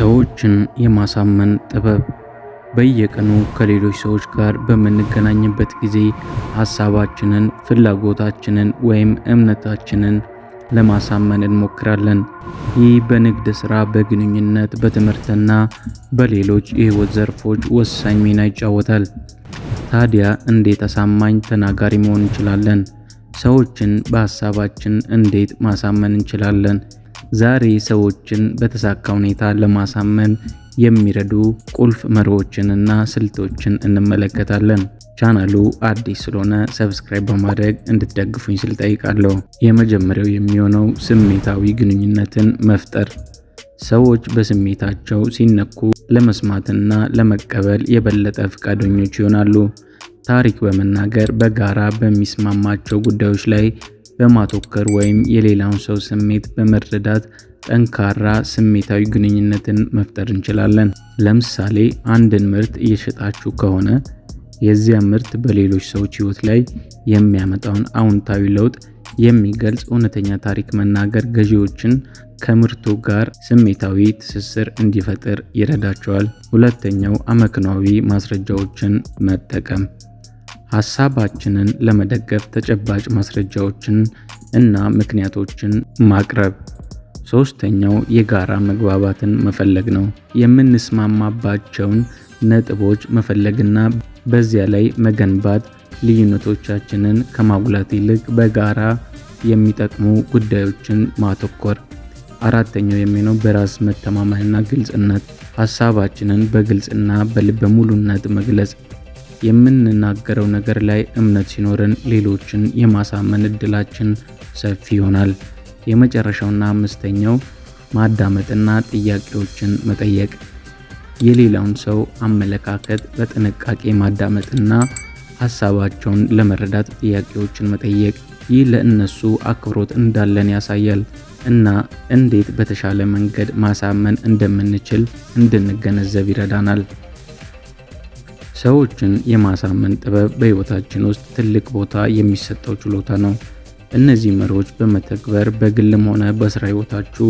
ሰዎችን የማሳመን ጥበብ። በየቀኑ ከሌሎች ሰዎች ጋር በምንገናኝበት ጊዜ ሐሳባችንን፣ ፍላጎታችንን ወይም እምነታችንን ለማሳመን እንሞክራለን። ይህ በንግድ ሥራ፣ በግንኙነት፣ በትምህርትና በሌሎች የሕይወት ዘርፎች ወሳኝ ሚና ይጫወታል። ታዲያ እንዴት አሳማኝ ተናጋሪ መሆን እንችላለን? ሰዎችን በሐሳባችን እንዴት ማሳመን እንችላለን? ዛሬ ሰዎችን በተሳካ ሁኔታ ለማሳመን የሚረዱ ቁልፍ መርሆችንና ስልቶችን እንመለከታለን። ቻናሉ አዲስ ስለሆነ ሰብስክራይብ በማድረግ እንድትደግፉኝ ስል ጠይቃለሁ። የመጀመሪያው የሚሆነው ስሜታዊ ግንኙነትን መፍጠር። ሰዎች በስሜታቸው ሲነኩ ለመስማትና ለመቀበል የበለጠ ፈቃደኞች ይሆናሉ። ታሪክ በመናገር በጋራ በሚስማማቸው ጉዳዮች ላይ በማተኮር ወይም የሌላውን ሰው ስሜት በመረዳት ጠንካራ ስሜታዊ ግንኙነትን መፍጠር እንችላለን። ለምሳሌ አንድን ምርት እየሸጣችሁ ከሆነ የዚያ ምርት በሌሎች ሰዎች ሕይወት ላይ የሚያመጣውን አዎንታዊ ለውጥ የሚገልጽ እውነተኛ ታሪክ መናገር ገዢዎችን ከምርቱ ጋር ስሜታዊ ትስስር እንዲፈጥር ይረዳቸዋል። ሁለተኛው አመክንዮአዊ ማስረጃዎችን መጠቀም። ሐሳባችንን ለመደገፍ ተጨባጭ ማስረጃዎችን እና ምክንያቶችን ማቅረብ። ሶስተኛው የጋራ መግባባትን መፈለግ ነው። የምንስማማባቸውን ነጥቦች መፈለግና በዚያ ላይ መገንባት። ልዩነቶቻችንን ከማጉላት ይልቅ በጋራ የሚጠቅሙ ጉዳዮችን ማተኮር። አራተኛው የሚሆነው በራስ መተማመንና ግልጽነት። ሐሳባችንን በግልጽና በልበ ሙሉነት መግለጽ። የምንናገረው ነገር ላይ እምነት ሲኖረን ሌሎችን የማሳመን እድላችን ሰፊ ይሆናል። የመጨረሻውና አምስተኛው ማዳመጥና ጥያቄዎችን መጠየቅ። የሌላውን ሰው አመለካከት በጥንቃቄ ማዳመጥና ሐሳባቸውን ለመረዳት ጥያቄዎችን መጠየቅ። ይህ ለእነሱ አክብሮት እንዳለን ያሳያል እና እንዴት በተሻለ መንገድ ማሳመን እንደምንችል እንድንገነዘብ ይረዳናል። ሰዎችን የማሳመን ጥበብ በሕይወታችን ውስጥ ትልቅ ቦታ የሚሰጠው ችሎታ ነው። እነዚህ መርሆች በመተግበር በግልም ሆነ በሥራ ሕይወታችሁ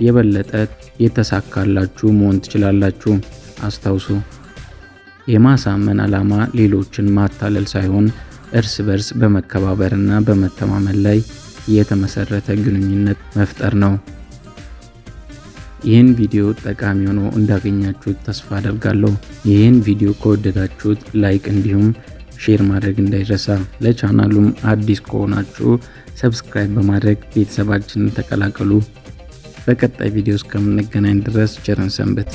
የበለጠ የተሳካላችሁ መሆን ትችላላችሁ። አስታውሱ፣ የማሳመን ዓላማ ሌሎችን ማታለል ሳይሆን እርስ በርስ በመከባበርና በመተማመን ላይ የተመሰረተ ግንኙነት መፍጠር ነው። ይህን ቪዲዮ ጠቃሚ ሆኖ እንዳገኛችሁት ተስፋ አደርጋለሁ። ይህን ቪዲዮ ከወደዳችሁት ላይክ እንዲሁም ሼር ማድረግ እንዳይረሳ። ለቻናሉም አዲስ ከሆናችሁ ሰብስክራይብ በማድረግ ቤተሰባችንን ተቀላቀሉ። በቀጣይ ቪዲዮ እስከምንገናኝ ድረስ ቸር ሰንብቱ።